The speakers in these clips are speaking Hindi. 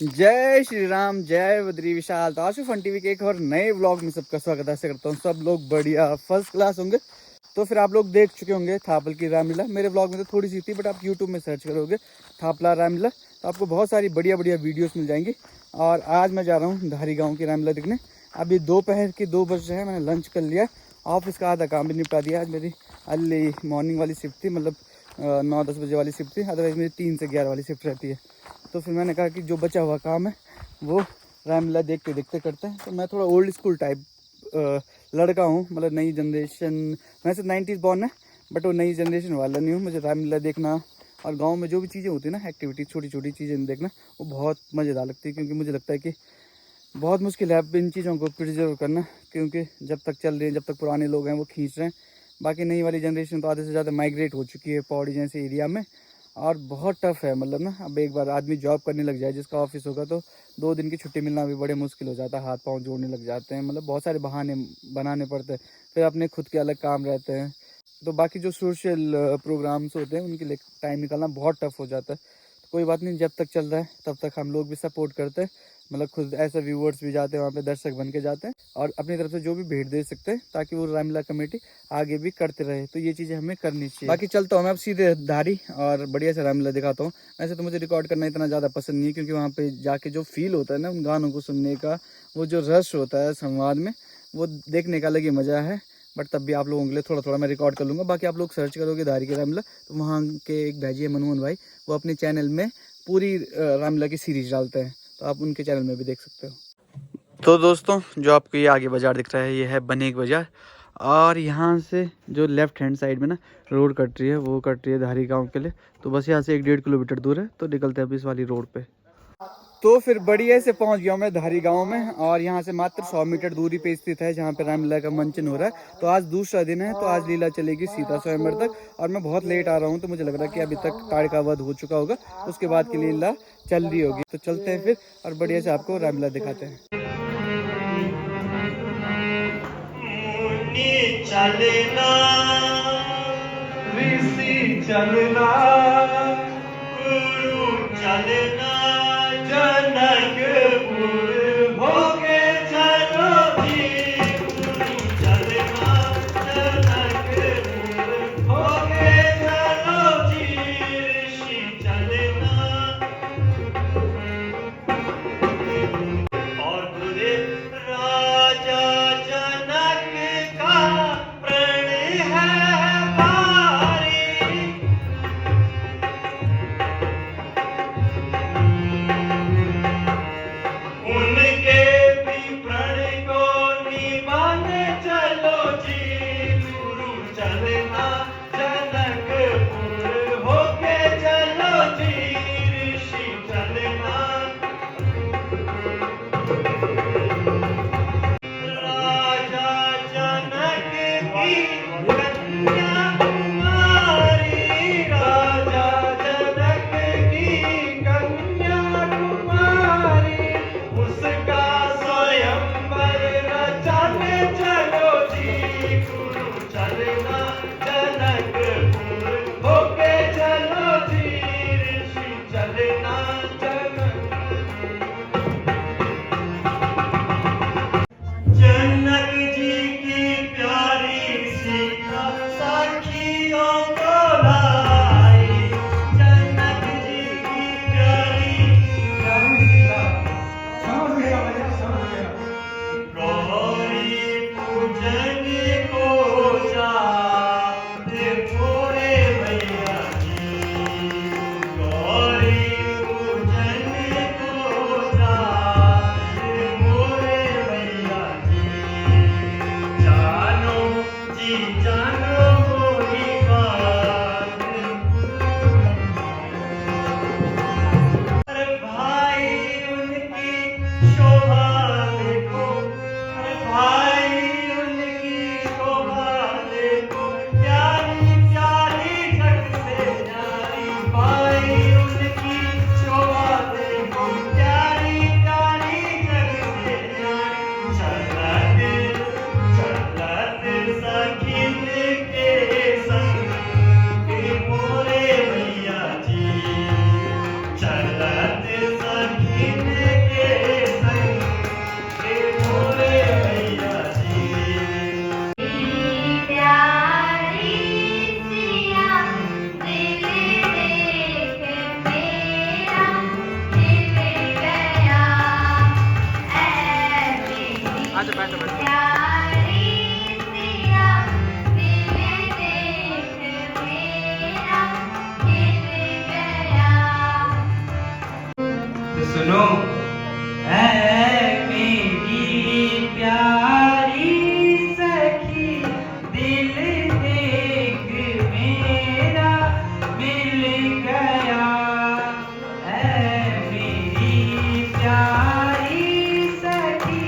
जय श्री राम, जय बद्री विशाल। तो आशु फन टीवी के एक और नए व्लॉग में सबका स्वागत ऐसे करता हूँ। सब लोग बढ़िया फर्स्ट क्लास होंगे। तो फिर आप लोग देख चुके होंगे थापल की रामलीला। मेरे व्लॉग में तो थोड़ी सी थी, बट आप यूट्यूब में सर्च करोगे थापला रामलीला तो आपको बहुत सारी बढ़िया बढ़िया वीडियोस मिल जाएंगी। और आज मैं जा रहा हूँ धारी गाँव की रामलीला देखने। अभी दोपहर के 2 बज रहे हैं, मैंने लंच कर लिया, ऑफिस का आधा काम भी निपटा दिया। आज मेरी अर्ली मॉर्निंग वाली शिफ्ट थी, मतलब 9-10 बजे वाली शिफ्ट थी। अदरवाइज़ मेरी 3 से 11 वाली शिफ्ट रहती है। तो फिर मैंने कहा कि जो बचा हुआ काम है वो रामलीला देखते देखते करते हैं। तो मैं थोड़ा ओल्ड स्कूल टाइप लड़का हूँ, मतलब नई जनरेशन। वैसे 90s बॉर्न है, बट वो नई जनरेशन वाला नहीं हूँ। मुझे रामलीला देखना और गांव में जो भी चीज़ें होती है ना, एक्टिविटी, छोटी छोटी चीज़ें देखना, वो बहुत मज़ेदार लगती है। क्योंकि मुझे लगता है कि बहुत मुश्किल है अब इन चीज़ों को प्रिजर्व करना, क्योंकि जब तक चल रहे हैं, जब तक पुराने लोग हैं वो खींच रहे हैं। बाकी नई वाली जनरेशन तो आधे से ज़्यादा माइग्रेट हो चुकी है पौड़ी जैसे एरिया में। और बहुत टफ है, मतलब ना, अब एक बार आदमी जॉब करने लग जाए, जिसका ऑफिस होगा, तो 2 दिन की छुट्टी मिलना भी बड़े मुश्किल हो जाता है। हाथ पांव जोड़ने लग जाते हैं, मतलब बहुत सारे बहाने बनाने पड़ते हैं। फिर अपने खुद के अलग काम रहते हैं। तो बाकी जो सोशल प्रोग्राम्स होते हैं उनके लिए टाइम निकालना बहुत टफ हो जाता है। तो कोई बात नहीं, जब तक चल रहा है तब तक हम लोग भी सपोर्ट करते हैं। मतलब खुद ऐसे व्यूवर्स भी जाते हैं वहाँ पे, दर्शक बन के जाते हैं और अपनी तरफ से जो भी भेंट दे सकते हैं, ताकि वो रामलीला कमेटी आगे भी करते रहे। तो ये चीज़ें हमें करनी चाहिए। बाकी चलता हूँ मैं अब सीधे धारी और बढ़िया से रामलीला दिखाता हूँ। वैसे तो मुझे रिकॉर्ड करना इतना ज़्यादा पसंद नहीं है, क्योंकि वहाँ पे जाके जो फील होता है ना उन गानों को सुनने का, वो जो रस होता है संवाद में, वो देखने का अलग ही मज़ा है। बट तब भी आप लोगों के लिए थोड़ा थोड़ा मैं रिकॉर्ड कर लूँगा। बाकी आप लोग सर्च करोगे धारी की रामलीला तो वहाँ के एक भाई है मनमोहन भाई, वो अपने चैनल में पूरी रामलीला की सीरीज डालते हैं, तो आप उनके चैनल में भी देख सकते हो। तो दोस्तों, जो आपको ये आगे बाज़ार दिख रहा है, ये है बनेक बाज़ार। और यहाँ से जो लेफ्ट हैंड साइड में ना रोड कट रही है, वो कट रही है धारी गांव के लिए। तो बस यहाँ से 1-1.5 किलोमीटर दूर है, तो निकलते हैं अभी इस वाली रोड पे। तो फिर बढ़िया से पहुंच गया मैं धारी गांव में, और यहाँ से मात्र 100 मीटर दूरी पे स्थित है जहाँ पे रामलीला का मंचन हो रहा है। तो आज दूसरा दिन है, तो आज लीला चलेगी सीता स्वयंवर तक। और मैं बहुत लेट आ रहा हूँ, तो मुझे लग रहा है कि अभी तक ताड़ वध हो चुका होगा, उसके बाद की लीला चल रही होगी। तो चलते हैं फिर और बढ़िया से आपको रामलीला दिखाते हैं। चलना ऋषि चलना, गुरु चलना, जनकपुर भोगे चलो जी। गुरु चलना, जनकपुर भोगे चलो जी। ऋषि चलना और बुरे राजा जनक का प्रण है भारी। तो सुनो, ऐ मेरी प्यारी सखी, दिल देख मेरा मिल गया। ऐ मेरी प्यारी सखी,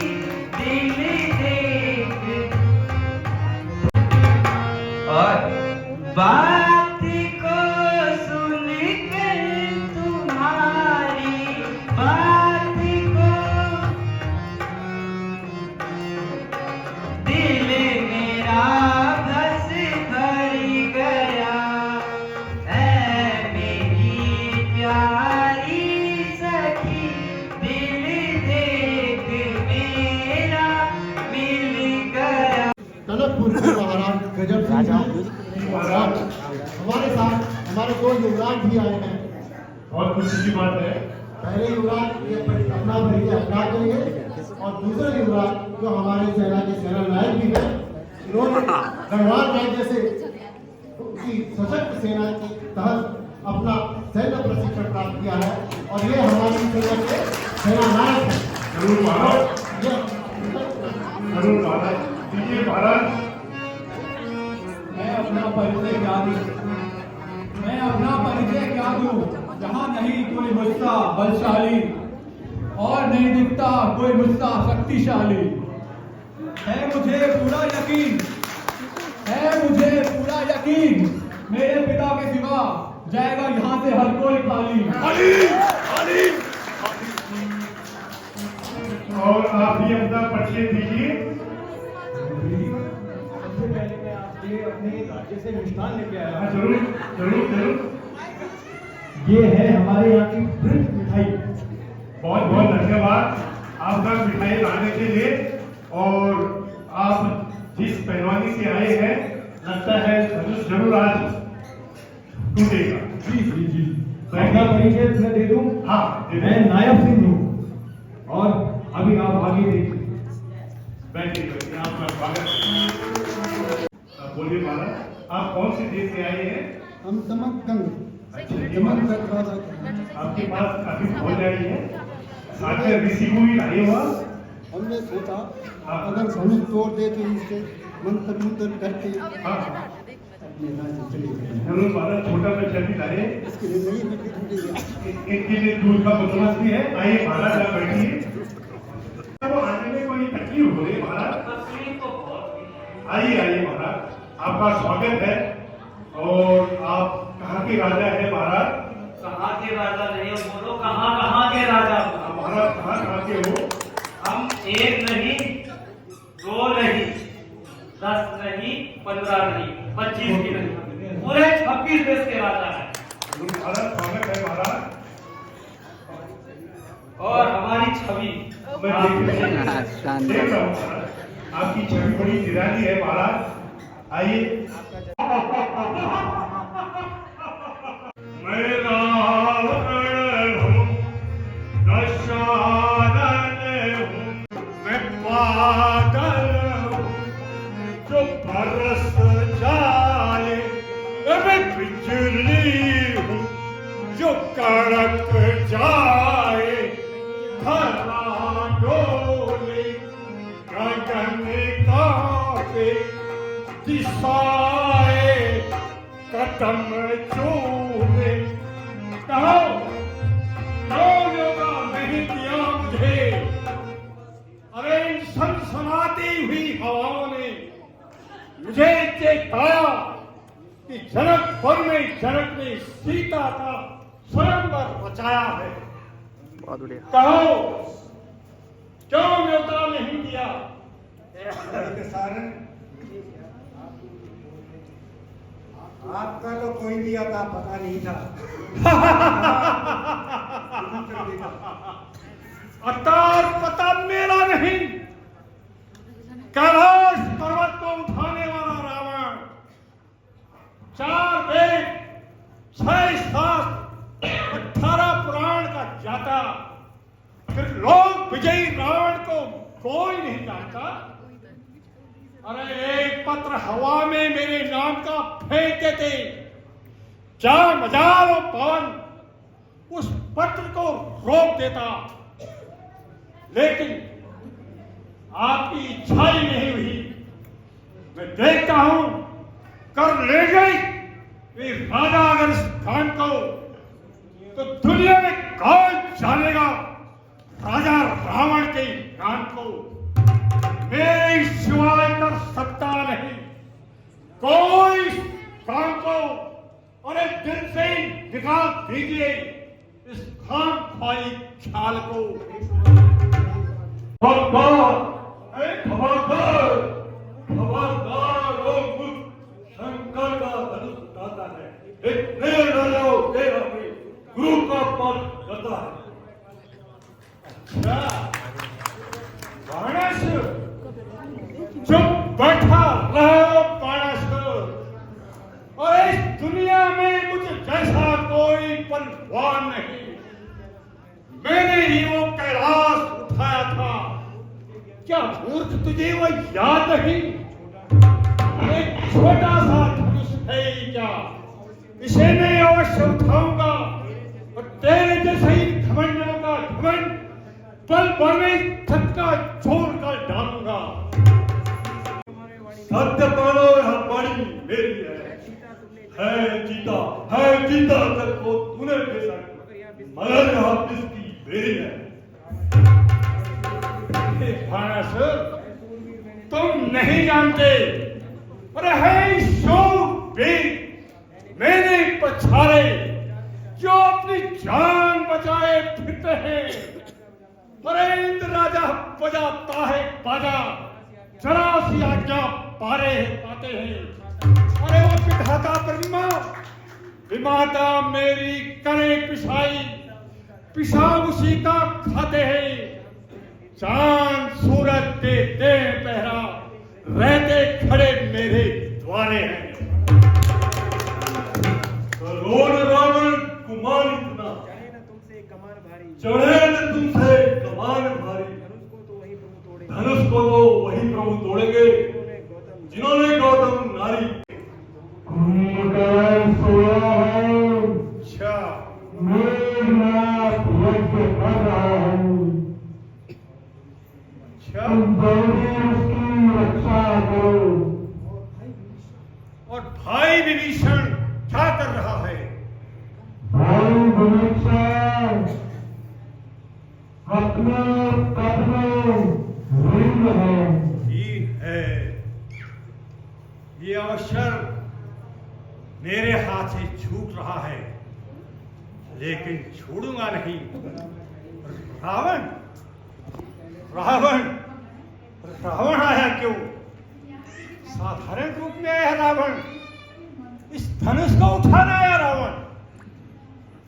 दिल देख। और बात को सुन कर तुम्हारी बात को दिल मेरा बस भर गया। ऐ मेरी प्यारी सखी, दिल देख मेरा मिल गया। टनकपुर के महाराज गजब सिंह हैं और हमारे साथ हमारे दो युवराज भी आए हैं। बहुत खुशी की बात है। पहले युवराज ये अपना परिचय अपना करेंगे और दूसरे युवराज जो हमारे सेना के सेना नायक भी हैं, इन्होंने गढ़वाल राज्य से की सशक्त सेना के तहत अपना सैन्य प्रशिक्षण प्राप्त किया है और ये हमारी सेना के सेना नायक हैं। जरूर महाराज, ये जरूर महाराज। दीजिए महाराज। मैं अपना परिचय क्या दूं, जहाँ नहीं कोई मुझसा बलशाली और नहीं दिखता कोई मुझसा शक्तिशाली। है मुझे पूरा यकीन, मेरे पिता के सिवा जाएगा यहाँ से हर कोई खाली। और आप भी अपना परिचय दीजिए। सबसे पहले मैं आपके अपने राज्य से मिष्ठान लेके आया हाँ, हूँ। जरूर जरूर जरूर। ये है हमारे यहाँ की वृद्ध मिठाई। बहुत बहुत धन्यवाद आपका मिठाई लाने के लिए। और आप जिस पहलवानी से आए हैं, लगता है धनुष जरूर आज टूटेगा। जी अपना परिचय मैं दे दूं। हाँ, मैं नायब सिंह हूँ और अभी आप आगे देखिए। बैठिए, आपका स्वागत है। बोलिए महाराज, आप कौन से देश से आए हैं? हम तमकंग आपके पास काफी फौज आई है, साथ में ऋषि को भी लाए हुआ। हमने सोचा अगर धनुष तोड़ दे तो इसके मंत्र मंत्र करके हाँ, अपने राज्य चले गए। जरूर महाराज, छोटा बच्चा भी लाए। इसके लिए नहीं मैं कितनी इनके लिए दूध का बंदोबस्त भी है। आइए महाराज, आप बैठिए। तो आने में कोई तकलीफ हो रही महाराज? आइए आइए महाराज, आपका स्वागत है। और आप कहाँ के राजा है महाराज? कहाँ के राजा नहीं, बोलो कहाँ के राजा। महाराज कहाँ के हो? हम एक नहीं, दो नहीं, 10 नहीं, 15 नहीं, 25 भी नहीं, पूरे 26 देश के राजा है। महाराज स्वागत है महाराज। और हमारी छवि मैं देख रहा हूँ महाराज, आपकी छवि बड़ी निराली है महाराज। आइए। मैं रावण हूँ, दशानन हूँ, मैं पागल हूँ जो बरस जाए। मैं बिजली हूँ जो कड़क जाए। धरा डोले गगन कांपे, दिशाए कदम चूमे। कहो कौन होगा नहीं दिया मुझे? अरे इन सनसनाती हुई हवाओं ने मुझे चेताया कि जनकपुर में जनक ने सीता का स्वयंवर बचाया है। बहुत बढ़िया। कहो क्यों न्योता नहीं दिया? आपका तो कोई भी आता पता नहीं था। अवतार पता मेरा नहीं, कैलाश पर्वत को उठाने वाला रावण, 4 वेद, 6 शास्त्र, 18 पुराण का जाता, फिर लोग विजयी रावण को कोई नहीं जानता। अरे एक पत्र हवा में मेरे नाम का फेंक देते, क्या मजाल हो पवन, उस पत्र को रोक देता, लेकिन आपकी इच्छा ही नहीं हुई। मैं देखता हूं कर ले गई वे राजा अगर इस कांड को, तो दुनिया में कौन जानेगा राजा रावण के कांड को। मेरे शिवालय कर सकता नहीं कोई काम को, और एक दिन से ही निकाल दीजिए इस खाम खाई ख्याल को। खबरदार खबरदार शंकर का धनुष उठाता है, एक नए राजाओं के अपने गुरु का पद करता है। अच्छा बाणासुर, चुप बैठा रहो बाणासुर, और इस दुनिया में मुझे जैसा कोई बलवान नहीं। मैंने ही वो कैलाश उठाया था, क्या मूर्ख तुझे वो याद नहीं? एक छोटा सा धनुष है ही क्या, इसे मैं अवश्य उठाऊंगा और तेरे जैसे ही घमंडियों का घमंड पल भर में थक्का छोड़ कर डालूंगा। सत्य पालो यह बड़ी मेरी है जीता तक वो तूने बेशक, मगर यह किसकी मेरी है। बाणासुर, तुम नहीं जानते, अरे है शूरवीर मैंने पछाड़े जो अपनी जान बचाए फिरते हैं। अरे इंद्र राजा बजाता है बाजा, जरा सी आज्ञा पारे पाते हैं। अरे वो विधाता ब्रह्मा विमाता मेरी करे पिसाई, पिशाब उसी का खाते हैं। चांद सूरज के दे पहरा, रहते खड़े मेरे द्वारे हैं। रोड रावण कुमार इतना, चढ़े न तुमसे कमान भारी, धनुष को तो वही प्रभु तोड़ेंगे जिन्होंने गौतम नारी। अच्छा और भाई विभीषण क्या कर रहा है? ठीक है, ये अवसर मेरे हाथ से छूट रहा है, लेकिन छोड़ूंगा नहीं। रावण रावण रावण आया क्यों? साधारण रूप में आया रावण, इस धनुष को उठाना आया रावण।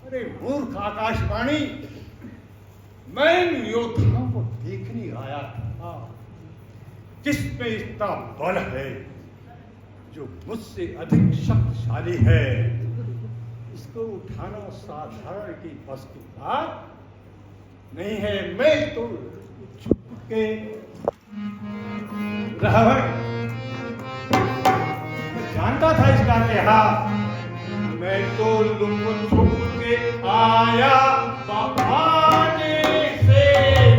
अरे मूर्ख आकाशवाणी, मैं इन योद्धाओं को देखने आया था जिसमें इतना बल है, जो मुझसे अधिक शक्तिशाली है। इसको उठाना साधारण की बस की बात नहीं है। मैं तो छुप के रावण जानता था इसका लिहाज, मैं तो लुक छुप के आया बहाने से,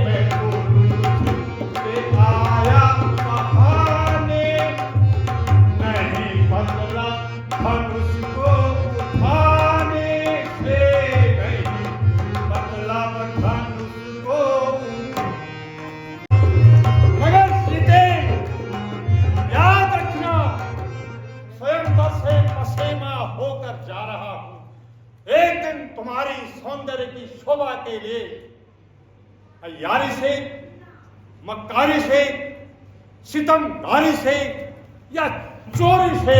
मैं तो लुक छुप के आया बहाने, नहीं बदला धनुष को उठाने से, नहीं बदला धनुष को। मगर सीते याद रखना, स्वयं बसे पसेमा होकर जा रहा हूं। एक दिन तुम्हारी सौंदर्य की शोभा के लिए अय्यारी से, मक्कारी से, सितमगारी से या चोरी से,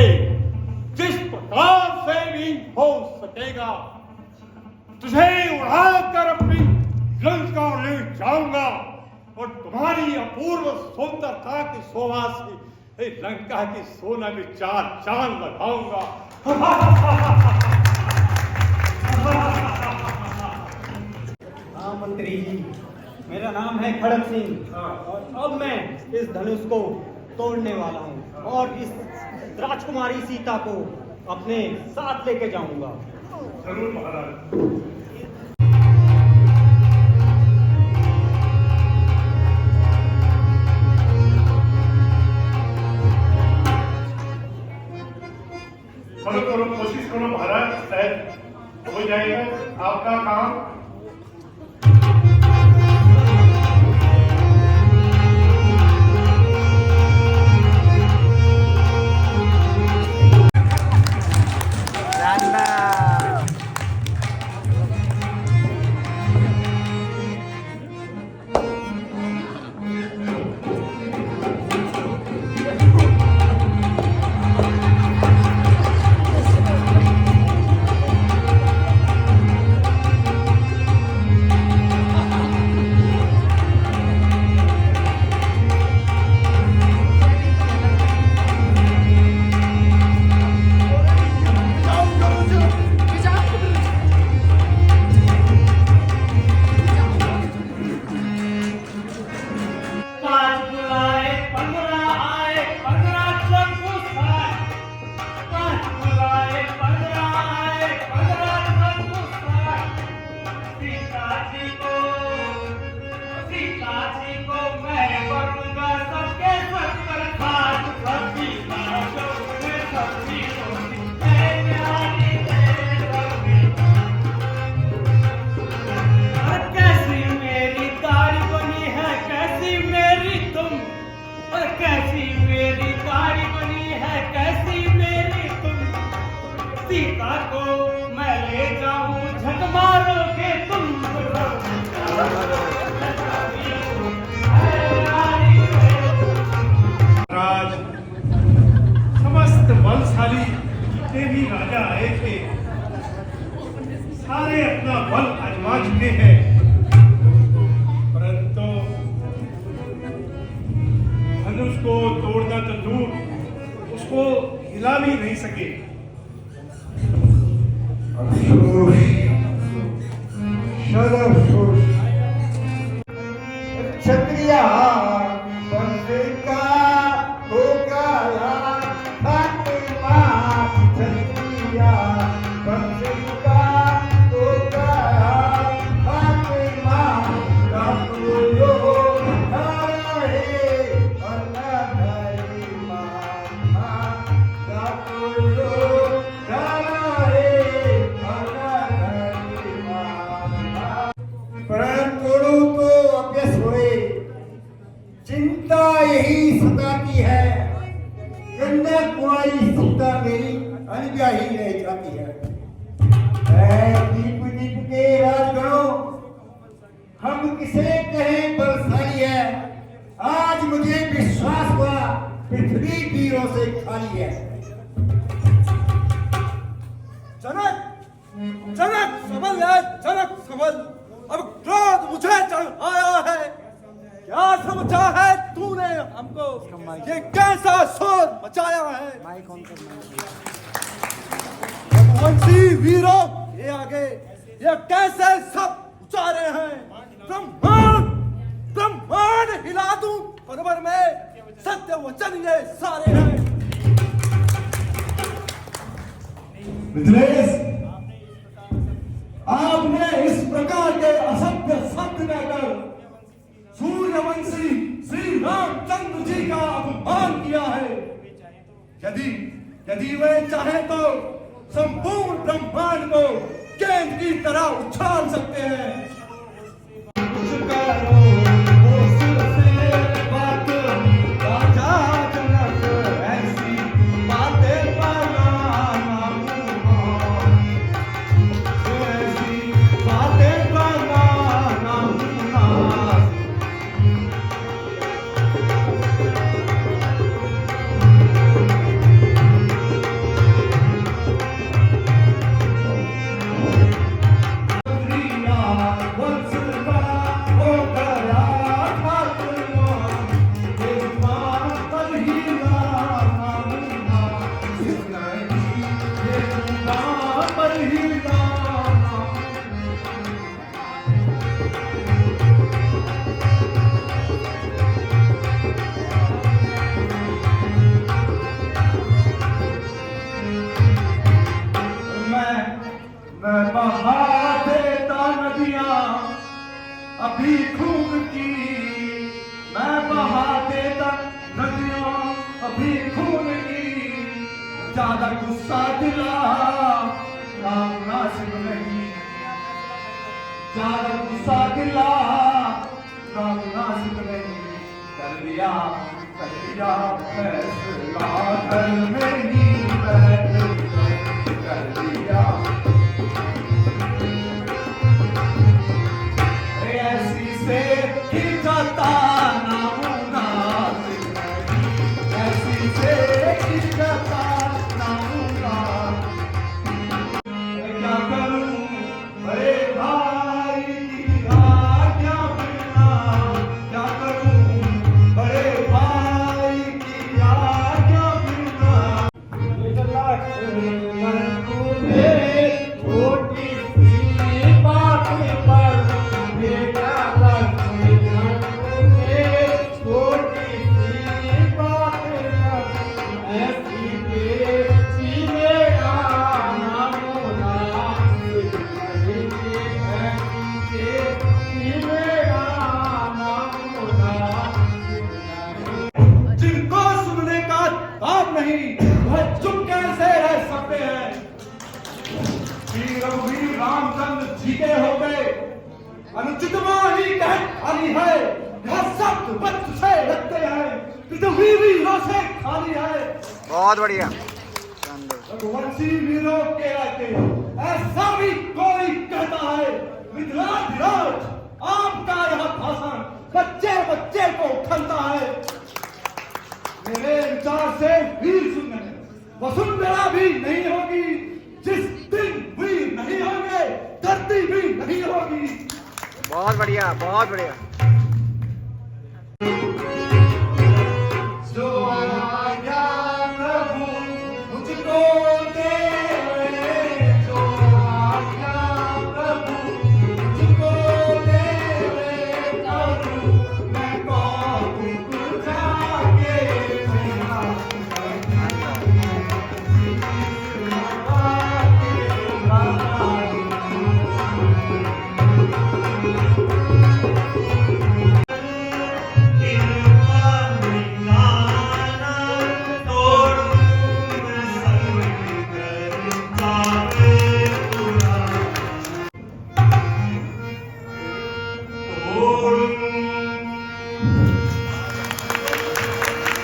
जिस प्रकार से भी हो सकेगा, तुझे उड़ाकर अपनी लंका ले जाऊंगा और तुम्हारी अपूर्व सुंदरता की शोभा से लंका की सोना में चार चांद लगाऊंगा। हाँ मंत्री जी, मेरा नाम है खड़क सिंह और अब मैं इस धनुष को तोड़ने वाला हूँ और इस राजकुमारी सीता को अपने साथ लेके जाऊंगा। जरूर महाराज। भी नहीं सके। क्षत्रिया वंश का होगा फातिमा, क्षत्रिया वंश का होगा फातिमा, का बोलो नारे अल्लाह करीमा, का बोलो नारे अल्लाह करीमा। प्राण तोड़ो तो अभ्यस होए, चिंता यही सताती है, कन्याकुमारी सीता मेरी अनब्याही रह जाती है। दीप दीप के राजगणों, हम किसे कहें बलशाली है, आज मुझे विश्वास हुआ पृथ्वी वीरों से खाली है। जनक जनक सबल है, जनक सबल, अब क्रोध मुझे चढ़ आया है। क्या समझा है तूने हमको, ये कैसा शोर मचाया है। रघुवंशी वीरों ये आगे, ये कैसे सब उचारे हैं। ब्रह्मांड ब्रह्मांड हिला दूं परवर में, सत्य वचन ये सारे हैं। मिथिलेश, आपने इस प्रकार के असभ्य शब्द कहकर सूर्यवंशी श्री रामचंद्र जी का अपमान किया है। यदि वे चाहे तो संपूर्ण ब्रह्मांड को गेंद की तरह उछाल सकते हैं। मैं बहा देता नदियां अभी खून की, मैं बहा देता नदियां अभी खून की, ज्यादा गुस्सा दिला नाम नासिब नहीं, ज्यादा गुस्सा दिला नाम नासिब नहीं। कर लिया फैसला घर में ही बैठ कर लिया। ऐसी से खिंचाता नामुनासिब नहीं, ऐसी से खिंचाता नामुनासिब। क्या करूं बड़े भाई की आज्ञा बिना, क्या करूं बड़े भाई की आज्ञा बिना। छोटी सी बात पर बेटा छोटी सी बात पर ऐसी बेची मेरा नाम नासिब नहीं, ऐसी मेरा नाम नासिब नहीं। जिनको सुनने का ताब नहीं वह चुप कैसे रह सकते हैं। श्री रघुवीर रामचंद्र जी के हो गए अनुचित वाणी खाली है, यह सब बच्च से रखते हैं, पृथ्वी वीरों से खाली है। बहुत बढ़िया। रघुवंशी वीरों के आगे ऐसा भी कोई कहता है। मिथिलाधिराज आपका यह भाषण बच्चे बच्चे को उठलता है। मेरे विचार से वीर सुन वसुंधरा भी नहीं होगी, जिस दिन वीर नहीं होंगे धरती भी नहीं होगी। बहुत बढ़िया, बहुत बढ़िया। जो आज्ञा प्रभु मुझ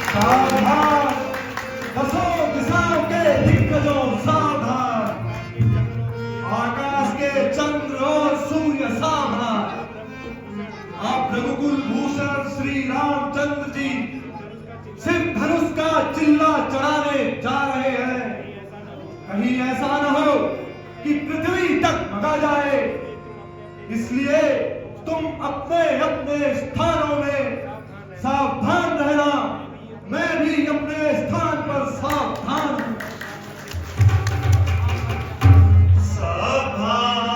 सावधान, दसों दिशाओं के दिग्गजों सावधान, आकाश के चंद्र और सूर्य सावधान। आप रघुकुल भूषण श्री रामचंद्र जी सिर्फ धनुष का चिल्ला चढ़ाने जा रहे हैं। कहीं ऐसा न हो कि पृथ्वी तक भगा जाए, इसलिए तुम अपने अपने स्थानों में सावधान रहना। मैं भी अपने स्थान पर सावधान हूं। सावधान